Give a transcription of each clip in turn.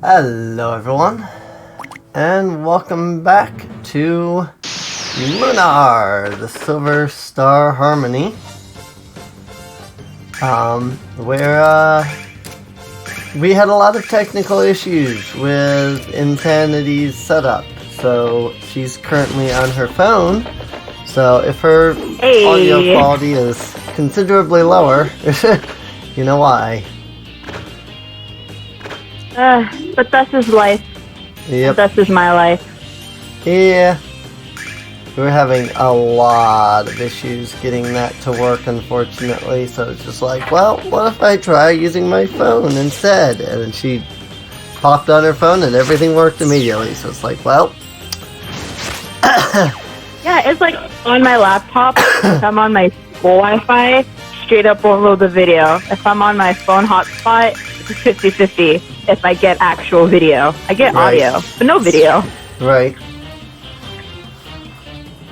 Hello everyone, and welcome back to Lunar, the Silver Star Harmony, where we had a lot of technical issues with Infinity's setup, so she's currently on her phone, so if her audio quality is considerably lower, you know why. But that's his life. Yep. That's just my life. Yeah. We're having a lot of issues getting that to work, unfortunately, so it's just like, well, what if I try using my phone instead? And then she popped on her phone and everything worked immediately, so it's like, well... Yeah, it's like on my laptop, if I'm on my full Wi-Fi, straight up won't load the video. If I'm on my phone hotspot, it's 50-50 if I get actual video. I get audio, but no video. Right.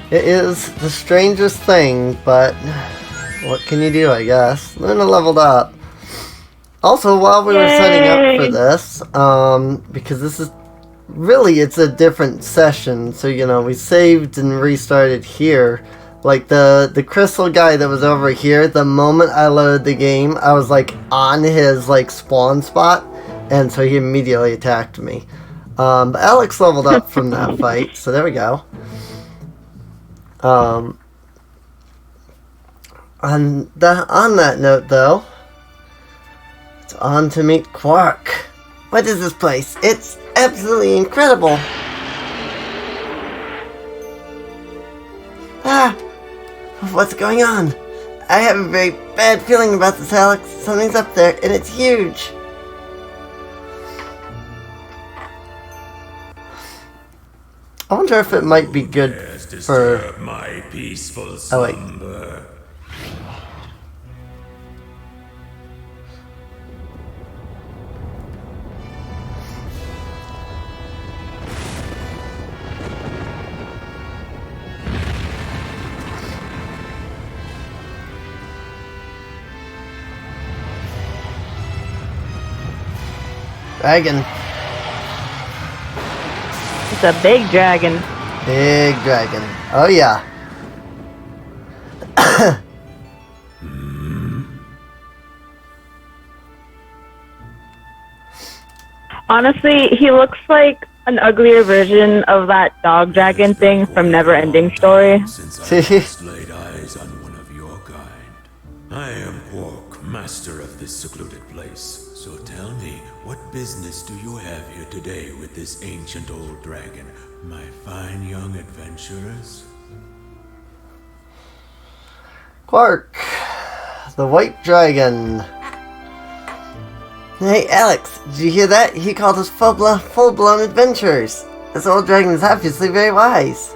It is the strangest thing, but what can you do, I guess? Luna leveled up. Also, while we were setting up for this, because this is really, it's a different session, so, you know, we saved and restarted here. Like, the crystal guy that was over here, the moment I loaded the game, I was, like, on his, like, spawn spot, and so he immediately attacked me. But Alex leveled up from that fight, so there we go. On that note, though, it's on to meet Quark. What is this place? It's absolutely incredible. What's going on? I have a very bad feeling about this, Alex. Something's up there, and it's huge. I wonder if it might be good for my peaceful slumber. Dragon. It's a big dragon. Big dragon. Oh yeah. Honestly, he looks like an uglier version of that dog dragon thing from Neverending Story. Since I first laid eyes on one of your kind, I am Quark, master of this secluded place. So tell me, what business do you have here today with this ancient old dragon, my fine young adventurers? Quark, the white dragon. Hey, Alex, did you hear that? He called us full-blown adventurers. This old dragon is obviously very wise.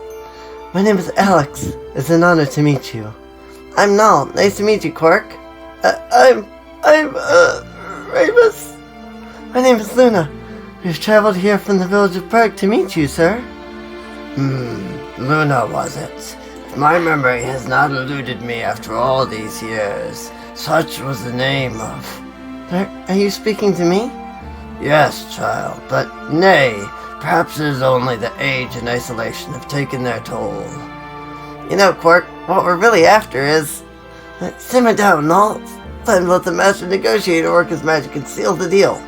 My name is Alex. It's an honor to meet you. I'm Null. Nice to meet you, Quark. I'm Ramus. My name is Luna. We've traveled here from the village of Quark to meet you, sir. Luna, was it? My memory has not eluded me after all these years. Such was the name of... Are you speaking to me? Yes, child, but nay, perhaps it is only the age and isolation have taken their toll. You know, Quark, what we're really after is... Simmer down, Null. Time to let the Master Negotiator work his magic and seal the deal.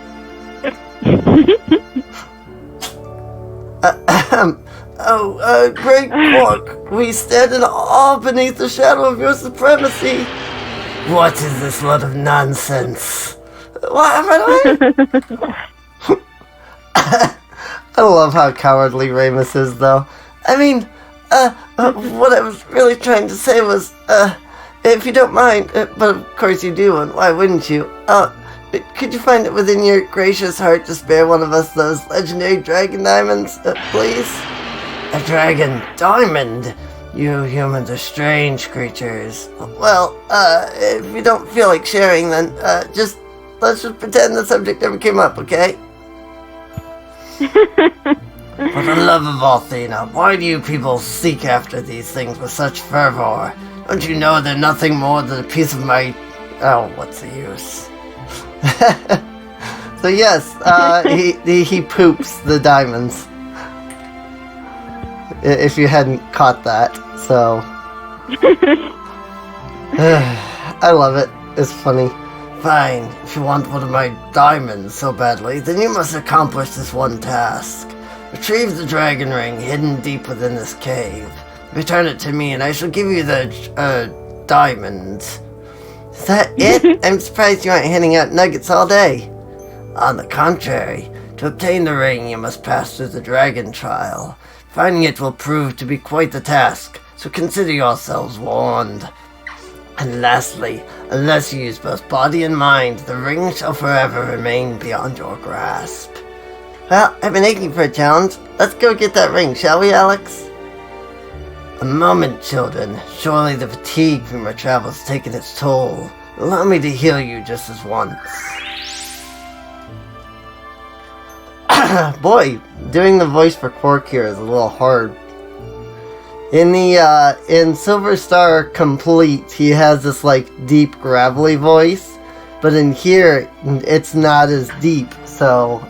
Great Quark, we stand in awe beneath the shadow of your supremacy. What is this lot of nonsense? What am I? I love how cowardly Ramus is, though. I mean, what I was really trying to say was, if you don't mind, but of course you do, and why wouldn't you? Could you find it within your gracious heart to spare one of us those legendary dragon diamonds, please? A dragon diamond? You humans are strange creatures. Well, if you don't feel like sharing, then, let's just pretend the subject never came up, okay? For the love of Athena, why do you people seek after these things with such fervor? Don't you know they're nothing more than a piece of my... Oh, what's the use? So yes, he poops the diamonds. If you hadn't caught that, so I love it. It's funny. Fine, if you want one of my diamonds so badly, then you must accomplish this one task. Retrieve the dragon ring hidden deep within this cave. Return it to me and I shall give you the diamonds. Is that it? I'm surprised you aren't handing out nuggets all day. On the contrary, to obtain the ring you must pass through the dragon trial. Finding it will prove to be quite the task, so consider yourselves warned. And lastly, unless you use both body and mind, the ring shall forever remain beyond your grasp. Well, I've been aching for a challenge. Let's go get that ring, shall we, Alex? A moment, children. Surely the fatigue from our travels has taken its toll. Allow me to heal you just this once. Boy, doing the voice for Quark here is a little hard. In Silver Star Complete, he has this like deep gravelly voice, but in here it's not as deep, so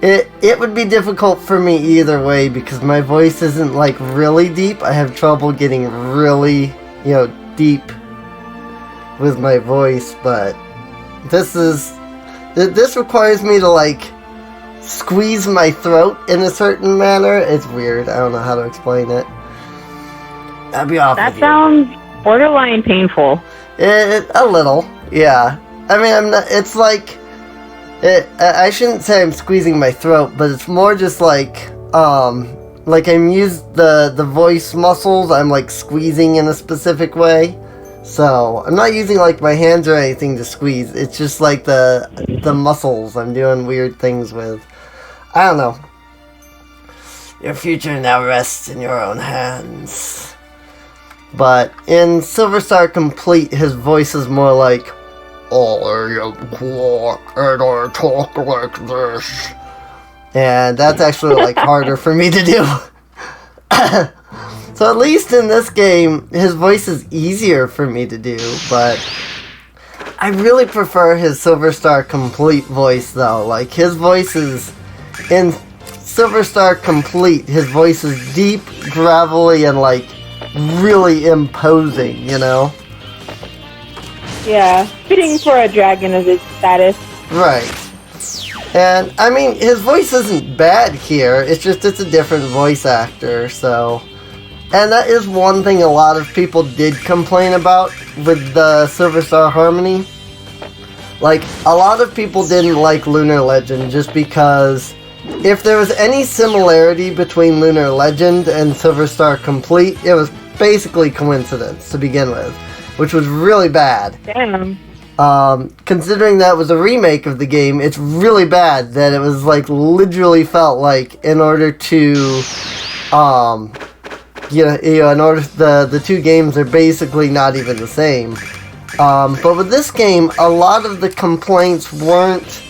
it would be difficult for me either way because my voice isn't like really deep. I have trouble getting really, deep with my voice, but this requires me to like squeeze my throat in a certain manner. It's weird. I don't know how to explain it. I'll be off. That sounds borderline painful. A little, yeah. I mean, I'm not. It's like I shouldn't say I'm squeezing my throat, but it's more just like I'm used the voice muscles. I'm like squeezing in a specific way. So I'm not using like my hands or anything to squeeze. It's just like the muscles I'm doing weird things with. I don't know. Your future now rests in your own hands. But in Silver Star Complete, his voice is more like, I am Quark, and I talk like this. And that's actually like harder for me to do. So at least in this game, his voice is easier for me to do, but I really prefer his Silver Star Complete voice though. Like his voice is, in Silver Star Complete, his voice is deep, gravelly, and like really imposing, Yeah, fitting for a dragon of his status. Right. And I mean, his voice isn't bad here, it's a different voice actor, so. And that is one thing a lot of people did complain about with the Silver Star Harmony. Like, a lot of people didn't like Lunar Legend just because if there was any similarity between Lunar Legend and Silver Star Complete, it was basically coincidence to begin with, which was really bad. Damn. Considering that was a remake of the game, it's really bad that it was like literally felt like in order to in order the two games are basically not even the same. But with this game, a lot of the complaints weren't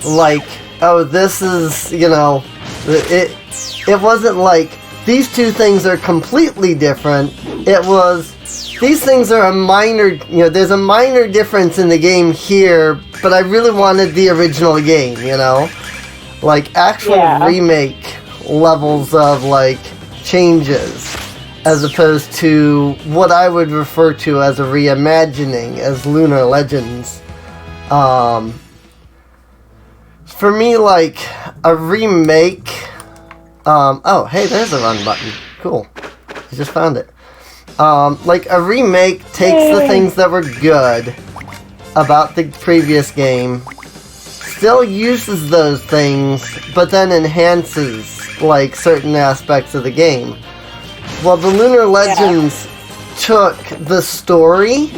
like, oh, this is, it wasn't like these two things are completely different. It was, these things are a minor, there's a minor difference in the game here, but I really wanted the original game, like actual remake levels of like changes as opposed to what I would refer to as a reimagining as Lunar Legends. For me, like a remake, oh hey, there's a run button, cool, I just found it. Like a remake takes the things that were good about the previous game, still uses those things, but then enhances like certain aspects of the game. Well, the Lunar Legends took the story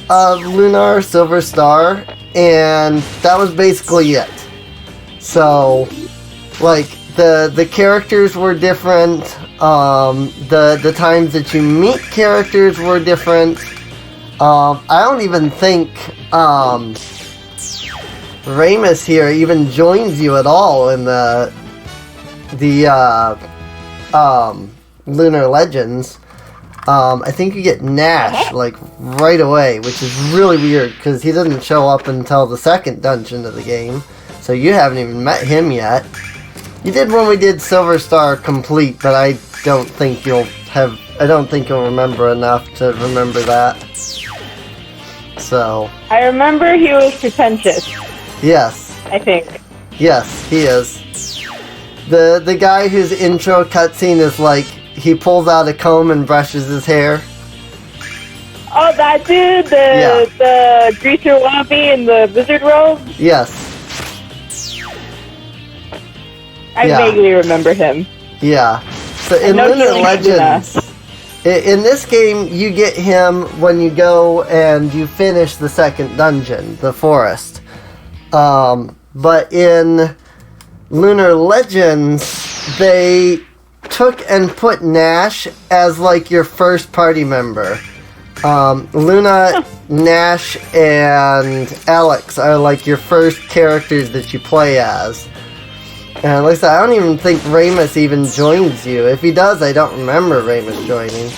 of Lunar Silver Star, and that was basically it. So, like, the characters were different, the times that you meet characters were different. I don't even think, Ramus here even joins you at all in the Lunar Legends. I think you get Nash, like, right away, which is really weird, because he doesn't show up until the second dungeon of the game, so you haven't even met him yet. You did when we did Silver Star Complete, but I don't think you'll remember enough to remember that. So. I remember he was pretentious. Yes. I think. Yes, he is. The guy whose intro cutscene is like, he pulls out a comb and brushes his hair. Oh, that dude? The greaser wampy in the wizard robe? Yes. I vaguely remember him. Yeah. So in Lunar Legends, in this game, you get him when you go and you finish the second dungeon, the forest. But in Lunar Legends, they took and put Nash as like your first party member. Luna, Nash, and Alex are like your first characters that you play as. And like I said, I don't even think Ramus even joins you. If he does, I don't remember Ramus joining.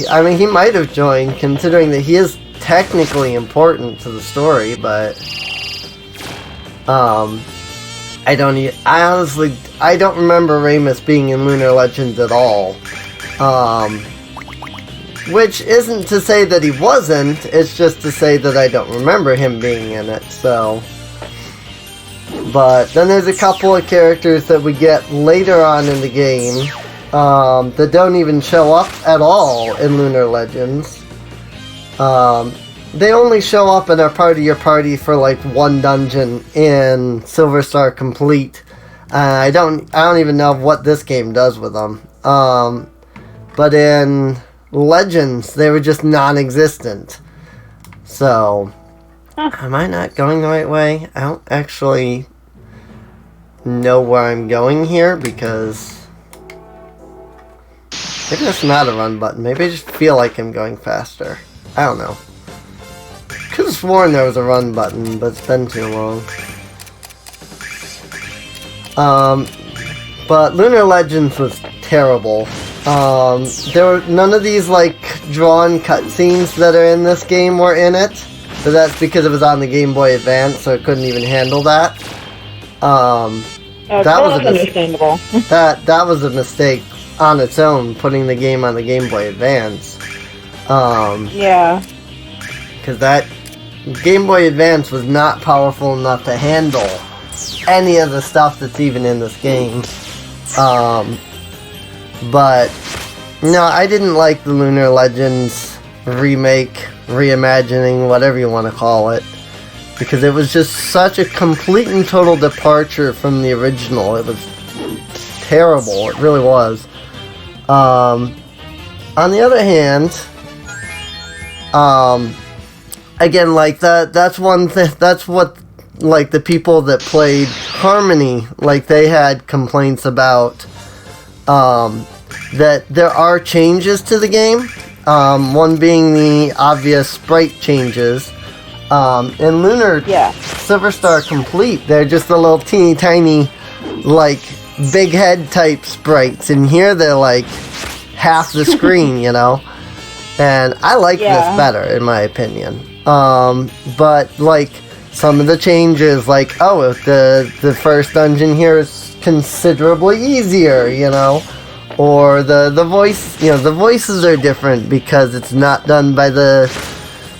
I mean, he might have joined, considering that he is technically important to the story, but I don't remember Ramus being in Lunar Legends at all. Which isn't to say that he wasn't, it's just to say that I don't remember him being in it, so. But then there's a couple of characters that we get later on in the game that don't even show up at all in Lunar Legends. They only show up and are part of your party for like one dungeon in Silver Star Complete. I don't even know what this game does with them. But in Legends, they were just non-existent. So, am I not going the right way? I don't actually know where I'm going here because maybe that's not a run button. Maybe I just feel like I'm going faster. I don't know. Could have sworn there was a run button, but it's been too long. But Lunar Legends was terrible. There were none of these like drawn cutscenes that are in this game were in it, but that's because it was on the Game Boy Advance, so it couldn't even handle that. That was understandable. that was a mistake on its own, putting the game on the Game Boy Advance. Yeah. Because that Game Boy Advance was not powerful enough to handle any of the stuff that's even in this game. But no, I didn't like the Lunar Legends remake, reimagining, whatever you want to call it, because it was just such a complete and total departure from the original. It was terrible. It really was. On the other hand, again, like that's one thing. That's what like the people that played Harmony, like they had complaints about. That there are changes to the game. One being the obvious sprite changes. In Lunar Silver Star Complete, they're just the little teeny tiny, like, big head type sprites. And here they're like half the screen, you know? And I like this better, in my opinion. But, like, some of the changes, like, oh, the first dungeon here is considerably easier, you know? Or the voice, you know, the voices are different because it's not done by the...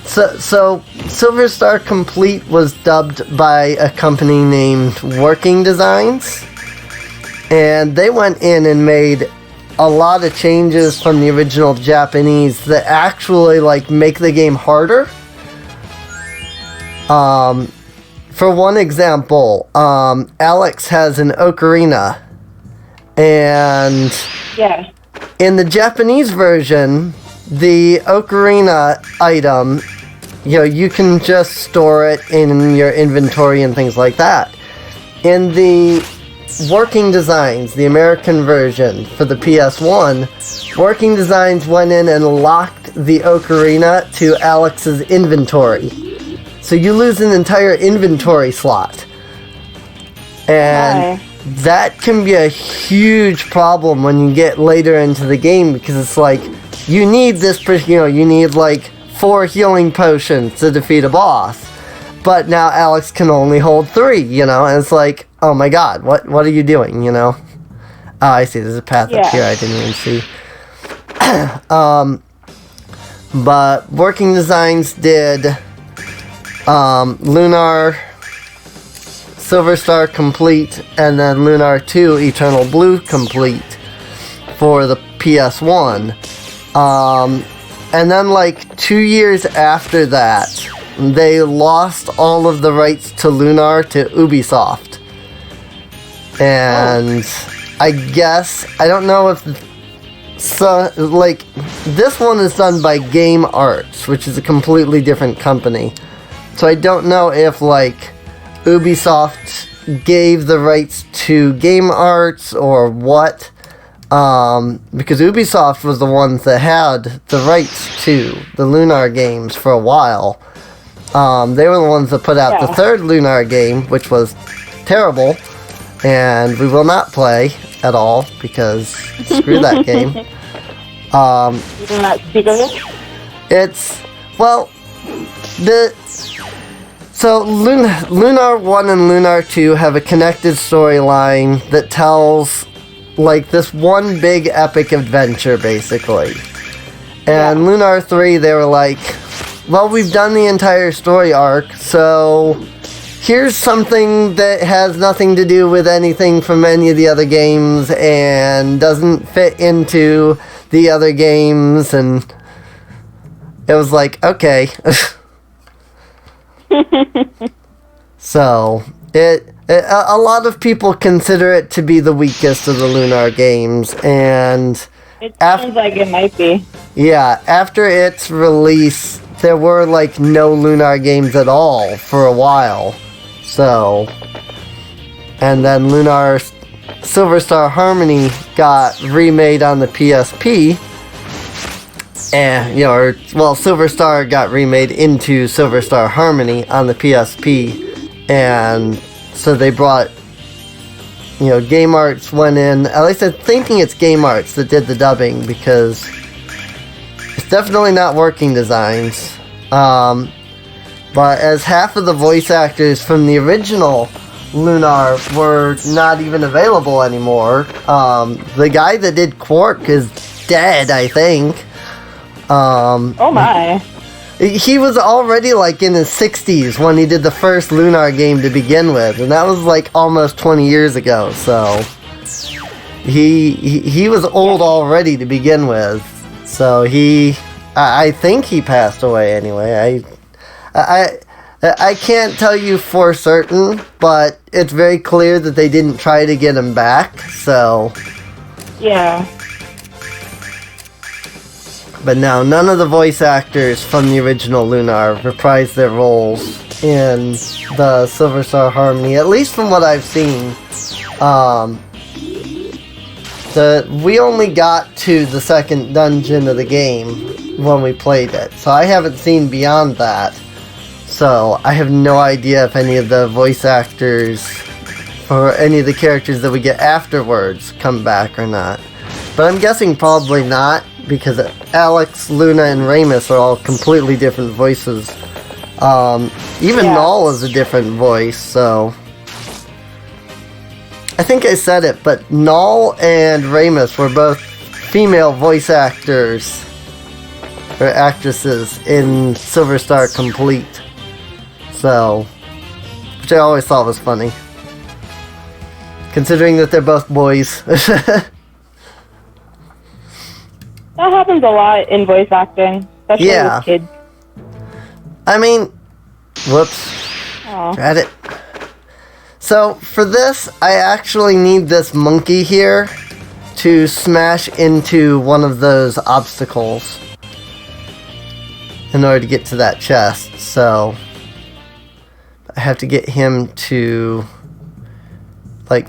So Silver Star Complete was dubbed by a company named Working Designs. And they went in and made a lot of changes from the original Japanese that actually, like, make the game harder. For one example, Alex has an ocarina. And in the Japanese version, the ocarina item, you know, you can just store it in your inventory and things like that. In the Working Designs, the American version for the PS1, Working Designs went in and locked the ocarina to Alex's inventory. So you lose an entire inventory slot. And that can be a huge problem when you get later into the game, because it's like you need this, you need like 4 healing potions to defeat a boss. But now Alex can only hold 3, and it's like, oh my god, what are you doing, Oh, I see, there's a path up here I didn't even see. But Working Designs did Lunar, Silver Star Complete, and then Lunar 2 Eternal Blue Complete for the PS1. And then like 2 years after that, they lost all of the rights to Lunar to Ubisoft. And I guess, I don't know if, this one is done by Game Arts, which is a completely different company. So I don't know if, Ubisoft gave the rights to Game Arts or what. Because Ubisoft was the ones that had the rights to the Lunar games for a while. They were the ones that put out the third Lunar game, which was terrible, and we will not play at all because screw that game. You do not speak of it? It's so Lunar 1 and Lunar 2 have a connected storyline that tells this one big epic adventure, basically. And Lunar 3, they were like, well, we've done the entire story arc, so here's something that has nothing to do with anything from any of the other games and doesn't fit into the other games, and it was like, okay. So, a lot of people consider it to be the weakest of the Lunar games, and it sounds like it might be. Yeah, after its release, there were no Lunar games at all for a while. So, and then Lunar Silver Star Harmony got remade on the PSP, and Silver Star got remade into Silver Star Harmony on the PSP, and so they brought, Game Arts went in. At least I'm thinking it's Game Arts that did the dubbing, because it's definitely not Working Designs. But as half of the voice actors from the original Lunar were not even available anymore, the guy that did Quark is dead, I think. Oh my. He was already in his 60s when he did the first Lunar game to begin with, and that was almost 20 years ago, so he was old already to begin with. So I think he passed away anyway. I can't tell you for certain, but it's very clear that they didn't try to get him back, so yeah. But no, none of the voice actors from the original Lunar reprised their roles in the Silver Star Harmony, at least from what I've seen. We only got to the second dungeon of the game when we played it, so I haven't seen beyond that. So I have no idea if any of the voice actors for any of the characters that we get afterwards come back or not. But I'm guessing probably not, because Alex, Luna, and Ramus are all completely different voices. Even Null is a different voice, so I think I said it, but Null and Ramus were both female voice actors or actresses in Silver Star Complete. So, which I always thought was funny, considering that they're both boys. That happens a lot in voice acting, especially with kids. I mean, whoops. Got it. So, for this, I actually need this monkey here to smash into one of those obstacles in order to get to that chest. So, I have to get him to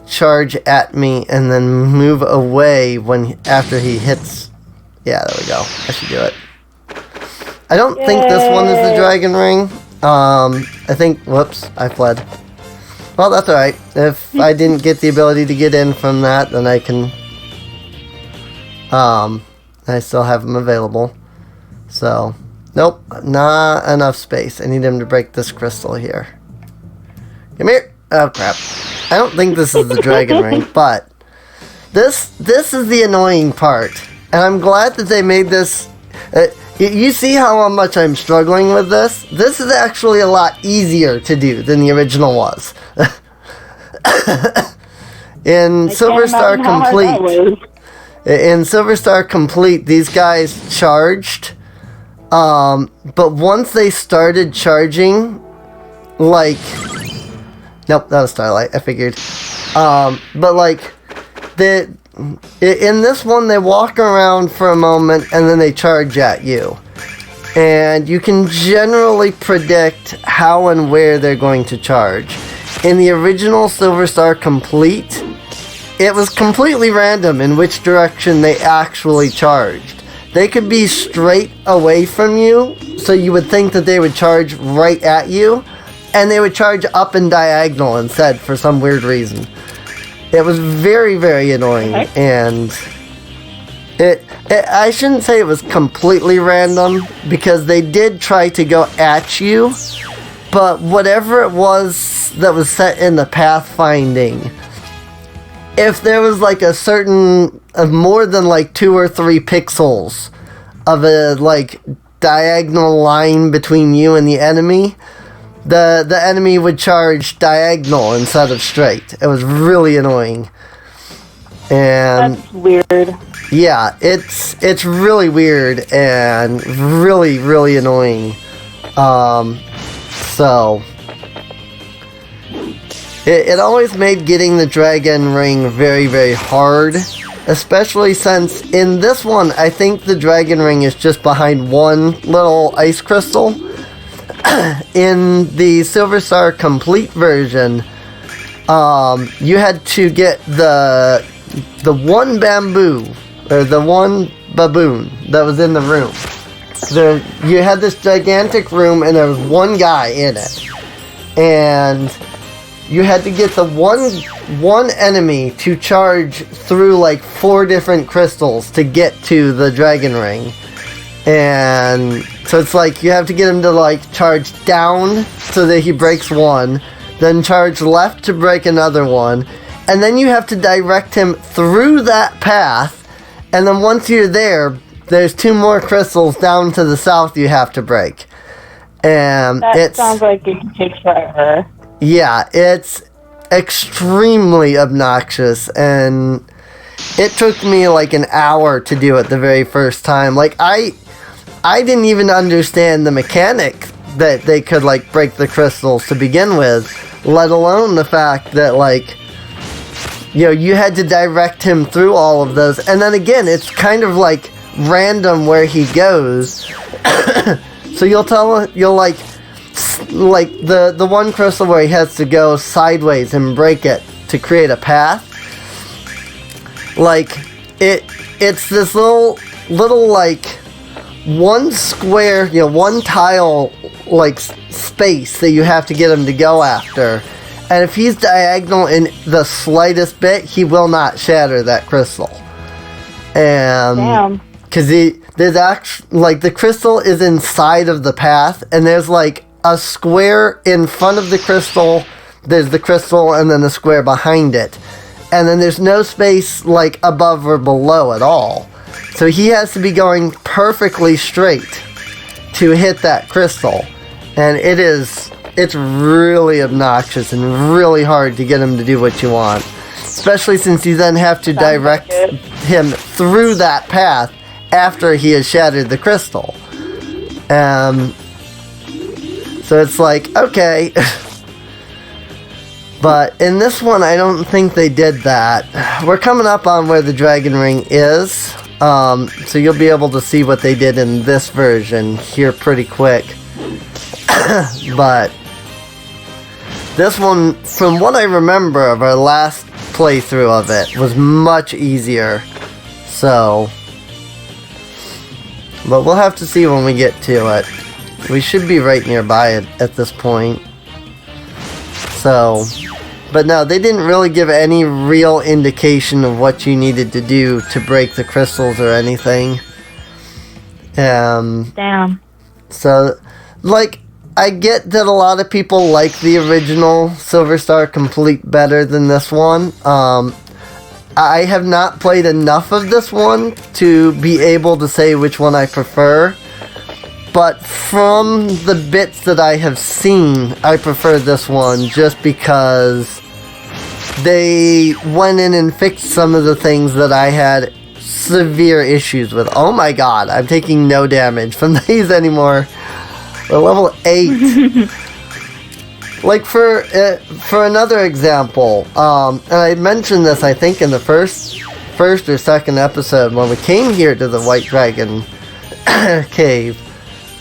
charge at me and then move away after he hits. Yeah, there we go. I should do it. I don't think this one is the dragon ring. I think, whoops, I fled. Well, that's alright. If I didn't get the ability to get in from that, then I can I still have him available. So, nope, not enough space. I need him to break this crystal here. Come here. Oh, crap. I don't think this is the dragon ring, but this is the annoying part. And I'm glad that they made this. You see how much I'm struggling with this? This is actually a lot easier to do than the original was. In Silver Star Complete, these guys charged. But once they started charging, like, nope, that was Starlight. I figured. But like, in this one, they walk around for a moment and then they charge at you, and you can generally predict how and where they're going to charge. In the original Silver Star Complete, it was completely random in which direction they actually charged. They could be straight away from you, so you would think that they would charge right at you, and they would charge up and diagonal instead for some weird reason. It was very, very annoying, and I shouldn't say it was completely random, because they did try to go at you, but whatever it was that was set in the pathfinding, if there was like a certain, more than like 2 or 3 pixels of a like diagonal line between you and the enemy, the enemy would charge diagonal instead of straight. It was really annoying. And that's weird. Yeah, it's really weird and really, really annoying. So it always made getting the dragon ring very, very hard, especially since in this one, I think the dragon ring is just behind one little ice crystal. In the Silver Star Complete version, you had to get the one bamboo, or the one baboon that was in the room. You had this gigantic room and there was one guy in it. And you had to get the one enemy to charge through like 4 different crystals to get to the dragon ring. And so it's like you have to get him to like charge down so that he breaks one, then charge left to break another one, and then you have to direct him through that path, and then once you're there, there's 2 more crystals down to the south you have to break. And that sounds like it takes forever. Yeah, it's extremely obnoxious, and it took me like an hour to do it the very first time. Like, I didn't even understand the mechanic that they could like break the crystals to begin with, let alone the fact that like, you know, you had to direct him through all of those. And then again, it's kind of like random where he goes. So you'll like the one crystal where he has to go sideways and break it to create a path. Like, it's this little like one square, you know, one tile like space that you have to get him to go after. And if he's diagonal in the slightest bit, he will not shatter that crystal. And because there's actually like the crystal is inside of the path, and there's like a square in front of the crystal. There's the crystal, and then a square behind it, and then there's no space like above or below at all. So he has to be going perfectly straight to hit that crystal, and it's really obnoxious and really hard to get him to do what you want, especially since you then have to direct him through that path after he has shattered the crystal. So it's like, okay. But in this one, I don't think they did that. We're coming up on where the dragon ring is. So you'll be able to see what they did in this version here pretty quick. But this one, from what I remember of our last playthrough of it, was much easier. So, but we'll have to see when we get to it. We should be right nearby it at this point. So, but no, they didn't really give any real indication of what you needed to do to break the crystals or anything. Damn. So, like, I get that a lot of people like the original Silver Star Complete better than this one. I have not played enough of this one to be able to say which one I prefer. But from the bits that I have seen, I prefer this one just because they went in and fixed some of the things that I had severe issues with. Oh my god, I'm taking no damage from these anymore. We're level 8. Like for another example, and I mentioned this I think in the first or second episode when we came here to the White Dragon cave.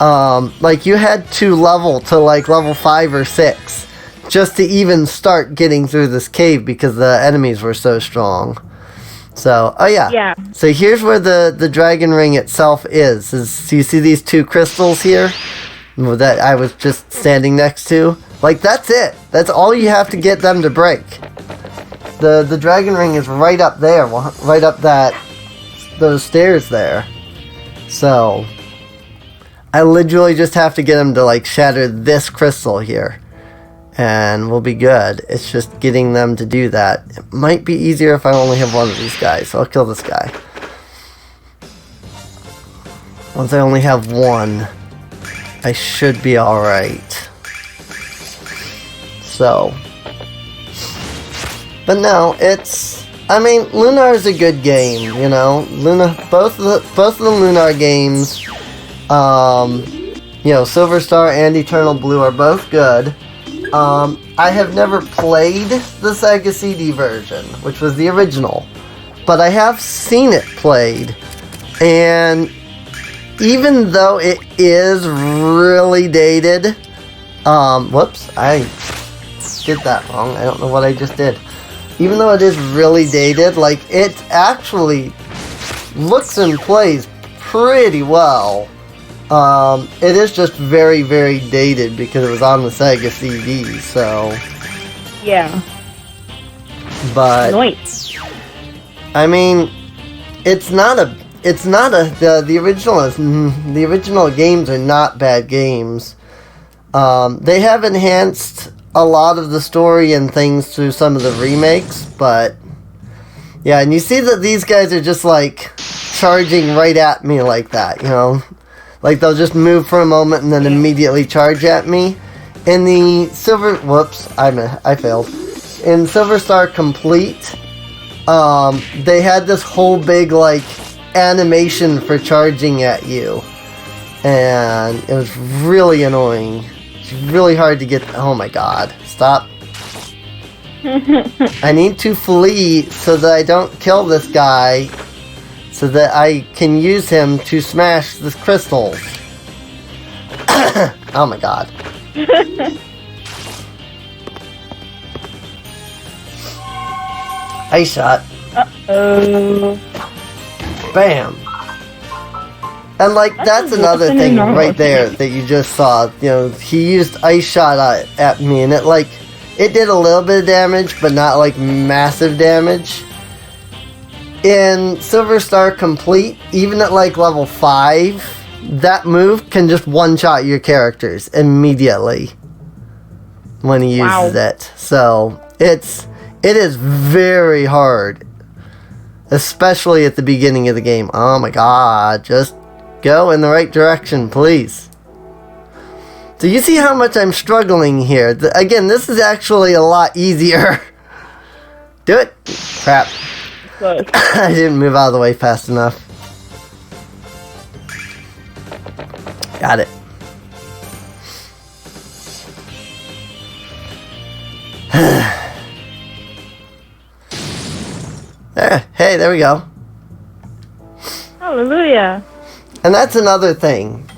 Like you had to level to like level 5 or 6 just to even start getting through this cave because the enemies were so strong. So, oh yeah. Yeah. So here's where the dragon ring itself is. Do you see these 2 crystals here that I was just standing next to? Like, that's it. That's all you have to get them to break. The dragon ring is right up there, right up those stairs there. So, I literally just have to get them to, like, shatter this crystal here. And we'll be good. It's just getting them to do that. It might be easier if I only have one of these guys, so I'll kill this guy. Once I only have one, I should be alright. So. But no, I mean, Lunar is a good game, you know? Both of the Lunar games, you know, Silver Star and Eternal Blue are both good. I have never played the Sega CD version, which was the original, but I have seen it played, and even though it is really dated, whoops, I did that wrong, I don't know what I just did. Even though it is really dated, like, it actually looks and plays pretty well. It is just very, very dated because it was on the Sega CD, so. Yeah. But. Nice. I mean, the original games are not bad games. They have enhanced a lot of the story and things through some of the remakes, but. Yeah, and you see that these guys are just like charging right at me like that, you know? Like, they'll just move for a moment and then immediately charge at me. In the I failed. In Silver Star Complete, they had this whole big, like, animation for charging at you. And it was really annoying. It's really hard to get... Oh my god. Stop. I need to flee so that I don't kill this guy, so that I can use him to smash the crystals. Oh my god. Ice shot. Uh-oh. Bam. And like, that's another thing right there that you just saw. You know, he used ice shot at me, and it did a little bit of damage, but not like massive damage. In Silver Star Complete, even at like level 5, that move can just one-shot your characters immediately when he uses it. So, it is very hard, especially at the beginning of the game. Oh my god, just go in the right direction, please. So you see how much I'm struggling here. Again, this is actually a lot easier. Do it. Crap. I didn't move out of the way fast enough. Got it. There. Hey, there we go. Hallelujah. And that's another thing.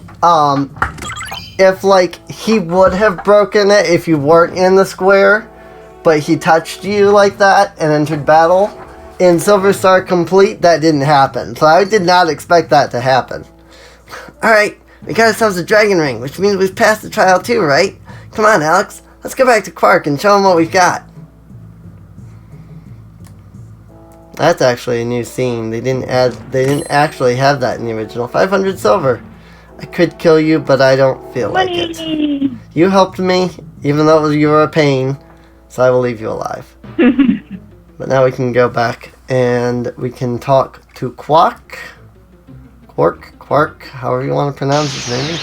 If, like, he would have broken it if you weren't in the square, but he touched you like that and entered battle, in Silver Star Complete, that didn't happen. So I did not expect that to happen. Alright, we got ourselves a dragon ring, which means we've passed the trial too, right? Come on, Alex. Let's go back to Quark and show him what we've got. That's actually a new scene. They didn't actually have that in the original. 500 silver. I could kill you, but I don't feel like it. Money! You helped me, even though you were a pain, so I will leave you alive. But now we can go back and we can talk to Quark. Quark, however you want to pronounce his name.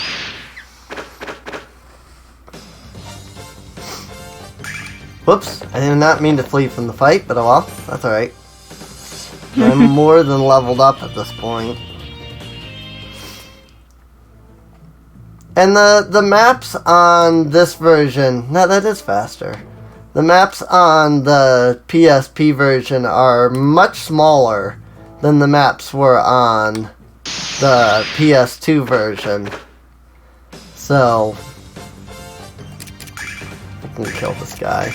Whoops, I did not mean to flee from the fight, but oh well, that's alright. I'm more than leveled up at this point. And the maps on this version, no, that is faster. The maps on the PSP version are much smaller than the maps were on the PS2 version. So, I can kill this guy.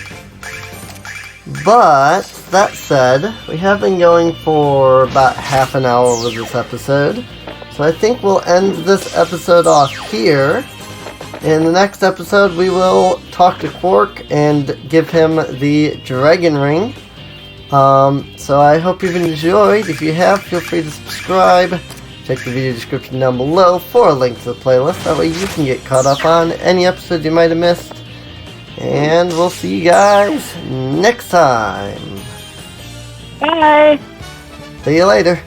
But, that said, we have been going for about half an hour with this episode. So I think we'll end this episode off here. In the next episode, we will talk to Quark and give him the Dragon Ring. So I hope you've enjoyed. If you have, feel free to subscribe. Check the video description down below for a link to the playlist. That way you can get caught up on any episode you might have missed. And we'll see you guys next time. Bye! See you later.